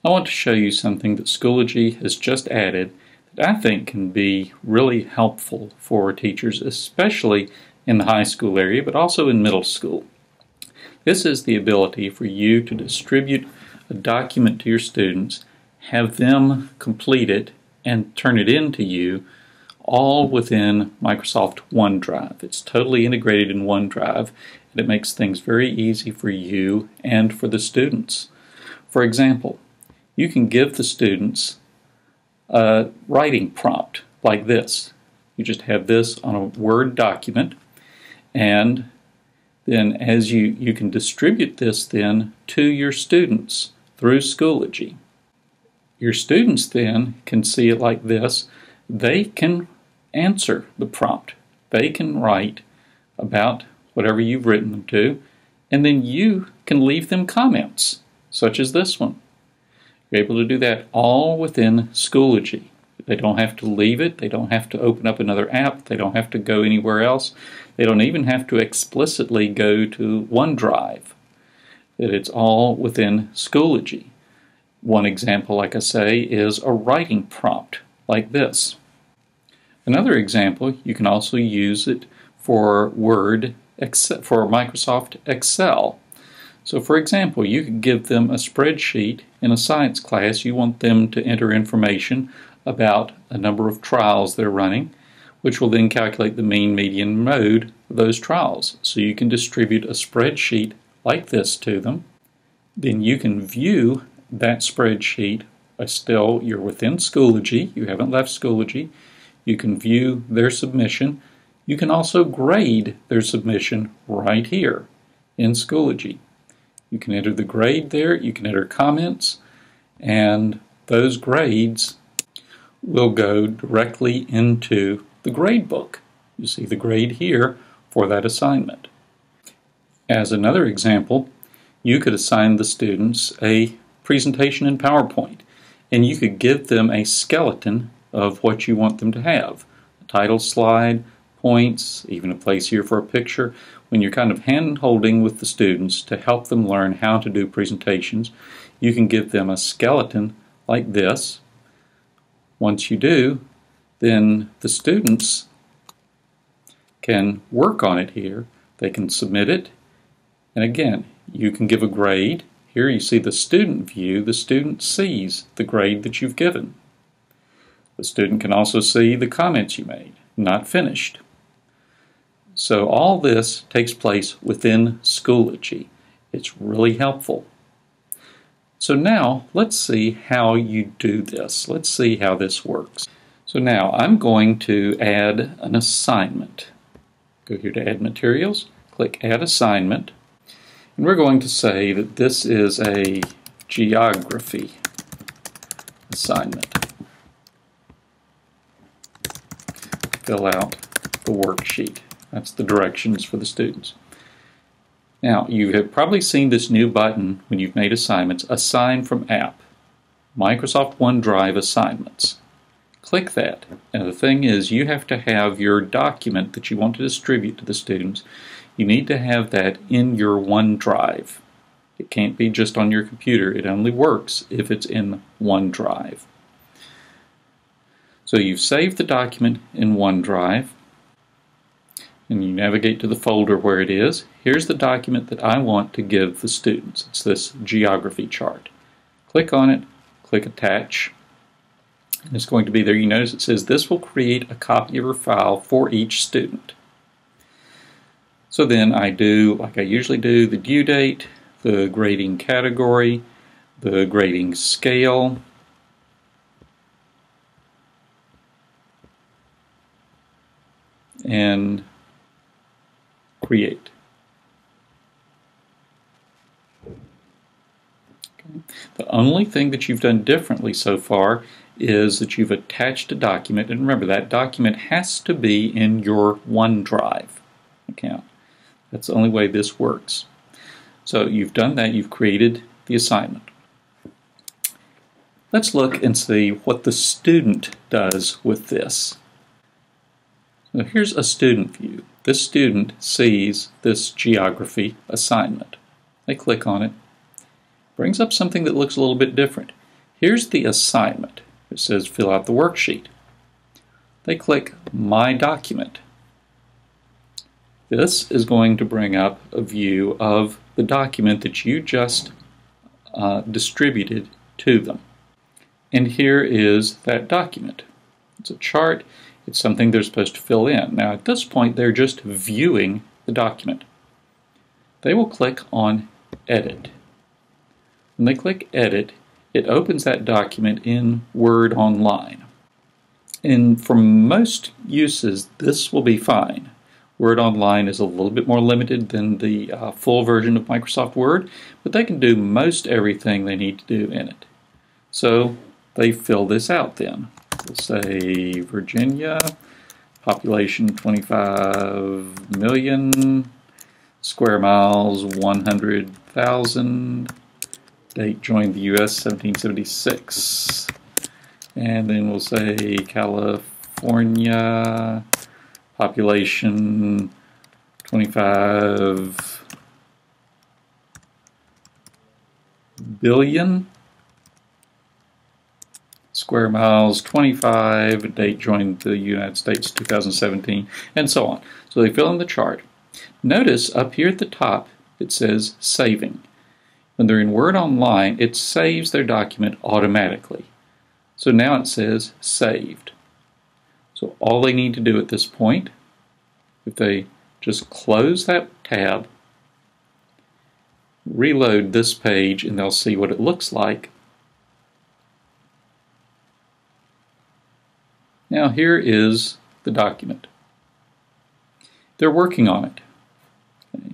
I want to show you something that Schoology has just added that I think can be really helpful for teachers, especially in the high school area, but also in middle school. This is the ability for you to distribute a document to your students, have them complete it, and turn it in to you, all within Microsoft OneDrive. It's totally integrated in OneDrive, and it makes things very easy for you and for the students. For example, you can give the students a writing prompt like this. You just have this on a Word document, and then as you can distribute this then to your students through Schoology. Your students then can see it like this. They can answer the prompt. They can write about whatever you've written them to, and then you can leave them comments, such as this one. You're able to do that all within Schoology. They don't have to leave it. They don't have to open up another app. They don't have to go anywhere else. They don't even have to explicitly go to OneDrive. It's all within Schoology. One example, like I say, is a writing prompt like this. Another example, you can also use it for for Microsoft Excel. So for example, you could give them a spreadsheet in a science class. You want them to enter information about a number of trials they're running, which will then calculate the mean, median, mode of those trials. So you can distribute a spreadsheet like this to them. Then you can view that spreadsheet. Still, you're within Schoology. You haven't left Schoology. You can view their submission. You can also grade their submission right here in Schoology. You can enter the grade there. You can enter comments, and those grades will go directly into the grade book. You see the grade here for that assignment. As another example, you could assign the students a presentation in PowerPoint, and you could give them a skeleton of what you want them to have. A title slide, points, even a place here for a picture. When you're kind of hand-holding with the students to help them learn how to do presentations, you can give them a skeleton like this. Once you do, then the students can work on it here. They can submit it, and again, you can give a grade. Here you see the student view. The student sees the grade that you've given. The student can also see the comments you made, not finished. So all this takes place within Schoology. It's really helpful. So now let's see how you do this. Let's see how this works. So now I'm going to add an assignment. Go here to Add Materials, click Add Assignment, and we're going to say that this is a geography assignment. Fill out the worksheet. That's the directions for the students. Now, you have probably seen this new button when you've made assignments, Assign from App, Microsoft OneDrive Assignments. Click that, and the thing is, you have to have your document that you want to distribute to the students. You need to have that in your OneDrive. It can't be just on your computer. It only works if it's in OneDrive. So you've saved the document in OneDrive, and you navigate to the folder where it is. Here's the document that I want to give the students. It's this geography chart. Click on it, click Attach, and it's going to be there. You notice it says this will create a copy of your file for each student. So then I do, like I usually do, the due date, the grading category, the grading scale, and create. Okay. The only thing that you've done differently so far is that you've attached a document, and remember that document has to be in your OneDrive account. That's the only way this works. So you've done that, you've created the assignment. Let's look and see what the student does with this. Now here's a student view. This student sees this geography assignment. They click on it. Brings up something that looks a little bit different. Here's the assignment. It says fill out the worksheet. They click My Document. This is going to bring up a view of the document that you just distributed to them. And here is that document. It's a chart. It's something they're supposed to fill in. Now at this point they're just viewing the document. They will click on Edit. When they click Edit, it opens that document in Word Online. And for most uses, this will be fine. Word Online is a little bit more limited than the full version of Microsoft Word, but they can do most everything they need to do in it. So they fill this out then. We'll say Virginia, population 25 million, square miles 100,000, date joined the U.S. 1776. And then we'll say California, population 25 billion, square miles 25, date joined the United States 2017, and so on. So they fill in the chart. Notice up here at the top it says Saving. When they're in Word Online, it saves their document automatically. So now it says Saved. So all they need to do at this point, if they just close that tab, reload this page, and they'll see what it looks like. Now here is the document. They're working on it. Okay.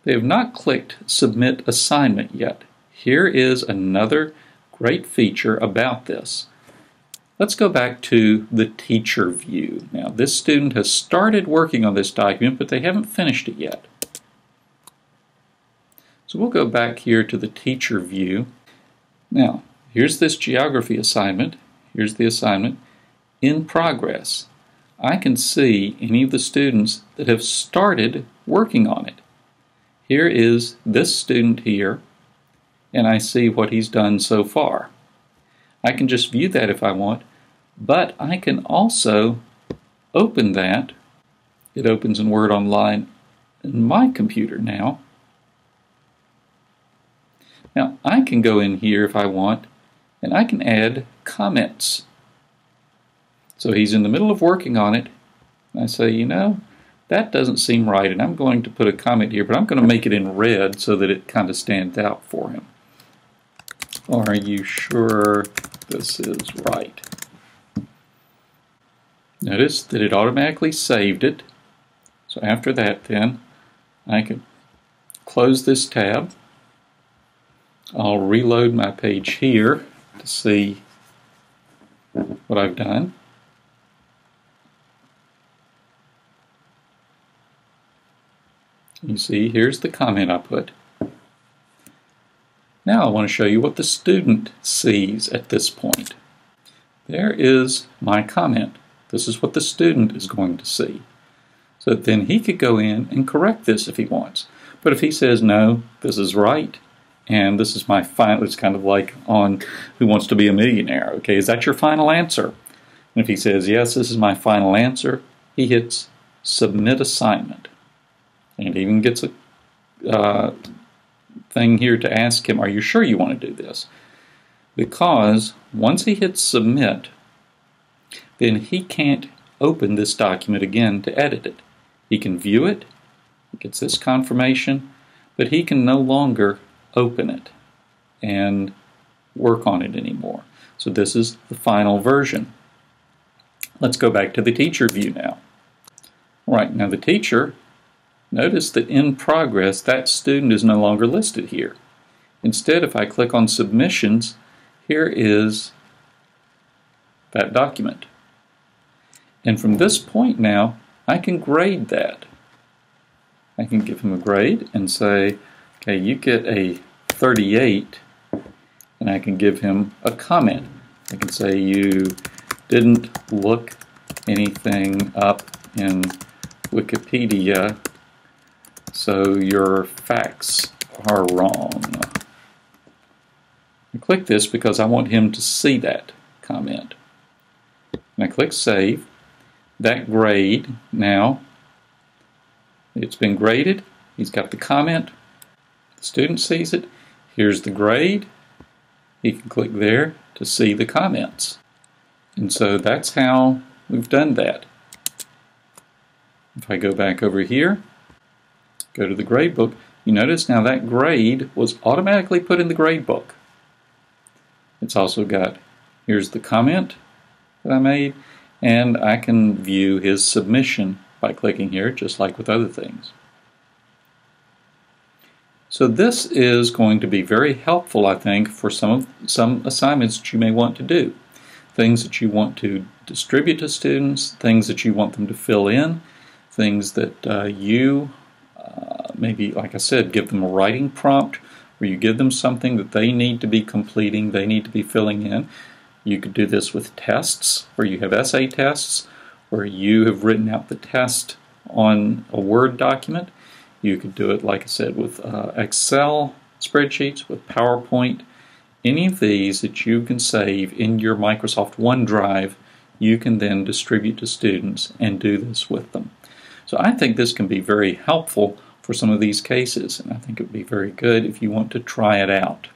They have not clicked Submit Assignment yet. Here is another great feature about this. Let's go back to the teacher view. Now this student has started working on this document, but they haven't finished it yet. So we'll go back here to the teacher view. Now here's this geography assignment. Here's the assignment. In progress. I can see any of the students that have started working on it. Here is this student here, and I see what he's done so far. I can just view that if I want, but I can also open that. It opens in Word Online in my computer now. Now I can go in here if I want, and I can add comments. So he's in the middle of working on it, and I say, you know, that doesn't seem right, and I'm going to put a comment here, but I'm going to make it in red so that it kind of stands out for him. Are you sure this is right? Notice that it automatically saved it. So after that then, I can close this tab. I'll reload my page here to see what I've done. You see, here's the comment I put. Now I want to show you what the student sees at this point. There is my comment. This is what the student is going to see. So then he could go in and correct this if he wants. But if he says, no, this is right, and this is my final, it's kind of like on Who Wants to Be a Millionaire. Okay, is that your final answer? And if he says, yes, this is my final answer, he hits Submit Assignment. And even gets a thing here to ask him, are you sure you want to do this? Because once he hits Submit, then he can't open this document again to edit it. He can view it, he gets this confirmation, but he can no longer open it and work on it anymore. So this is the final version. Let's go back to the teacher view now. All right, now the teacher, notice that in progress, that student is no longer listed here. Instead, if I click on Submissions, here is that document. And from this point now, I can grade that. I can give him a grade and say, okay, you get a 38, and I can give him a comment. I can say, you didn't look anything up in Wikipedia, so your facts are wrong. click this because I want him to see that comment. And I click Save. That grade now, it's been graded. He's got the comment. The student sees it. Here's the grade. He can click there to see the comments. And so that's how we've done that. If I go back over here, go to the grade book, you notice now that grade was automatically put in the grade book. It's also got, here's the comment that I made, and I can view his submission by clicking here, just like with other things. So this is going to be very helpful, I think, for some assignments that you may want to do. Things that you want to distribute to students, things that you want them to fill in, things that you maybe, like I said, give them a writing prompt where you give them something that they need to be completing, they need to be filling in. You could do this with tests, where you have essay tests, where you have written out the test on a Word document. You could do it, like I said, with Excel spreadsheets, with PowerPoint. Any of these that you can save in your Microsoft OneDrive, you can then distribute to students and do this with them. So I think this can be very helpful for some of these cases, and I think it would be very good if you want to try it out.